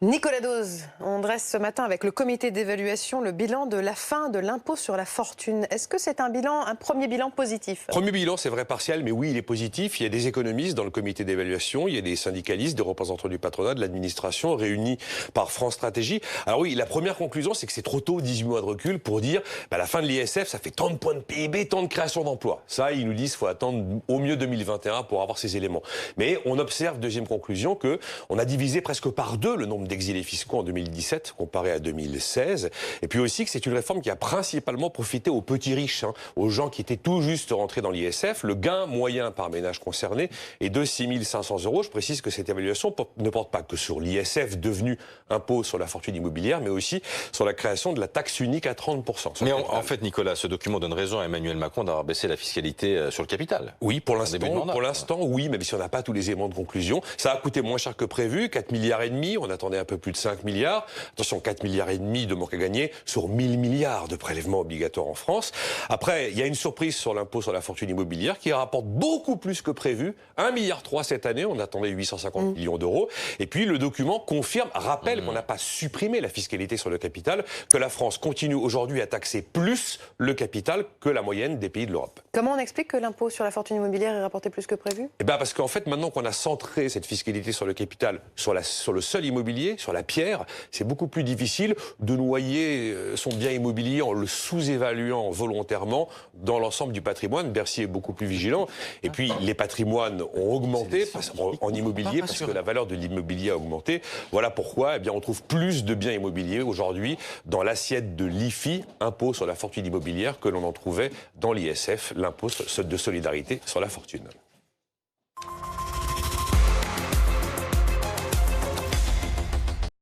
Nicolas Dose, on dresse ce matin avec le comité d'évaluation le bilan de la fin de l'impôt sur la fortune. Est-ce que c'est un premier bilan positif? Premier bilan, c'est vrai partiel, mais oui, il est positif. Il y a des économistes dans le comité d'évaluation, il y a des syndicalistes, des représentants du patronat, de l'administration, réunis par France Stratégie. Alors oui, la première conclusion, c'est que c'est trop tôt, 18 mois de recul, pour dire la fin de l'ISF, ça fait tant de points de PIB, tant de création d'emplois. Ça, ils nous disent qu'il faut attendre au mieux 2021 pour avoir ces éléments. Mais on observe, deuxième conclusion, qu'on a divisé presque par deux le nombre d'exilés fiscaux en 2017 comparé à 2016. Et puis aussi que c'est une réforme qui a principalement profité aux petits riches, aux gens qui étaient tout juste rentrés dans l'ISF. Le gain moyen par ménage concerné est de 6 500 €. Je précise que cette évaluation ne porte pas que sur l'ISF devenu impôt sur la fortune immobilière, mais aussi sur la création de la taxe unique à 30%. Mais en fait, Nicolas, ce document donne raison à Emmanuel Macron d'avoir baissé la fiscalité sur le capital. Oui, pour l'instant, oui, même si on n'a pas tous les éléments de conclusion. Ça a coûté moins cher que prévu, 4,5 milliards. On attendait un peu plus de 5 milliards. Attention, 4,5 milliards de manque à gagner sur 1000 milliards de prélèvements obligatoires en France. Après, il y a une surprise sur l'impôt sur la fortune immobilière qui rapporte beaucoup plus que prévu. 1,3 milliard cette année, on attendait 850 millions d'euros. Et puis le document rappelle qu'on n'a pas supprimé la fiscalité sur le capital, que la France continue aujourd'hui à taxer plus le capital que la moyenne des pays de l'Europe. Comment on explique que l'impôt sur la fortune immobilière est rapporté plus que prévu? Parce qu'en fait, maintenant qu'on a centré cette fiscalité sur le capital, sur le seul immobilier, sur la pierre, c'est beaucoup plus difficile de noyer son bien immobilier en le sous-évaluant volontairement dans l'ensemble du patrimoine. Bercy est beaucoup plus vigilant. Et puis, les patrimoines ont augmenté en immobilier parce que la valeur de l'immobilier a augmenté. Voilà pourquoi on trouve plus de biens immobiliers aujourd'hui dans l'assiette de l'IFI, impôt sur la fortune immobilière, que l'on en trouvait dans l'ISF, l'impôt de solidarité sur la fortune.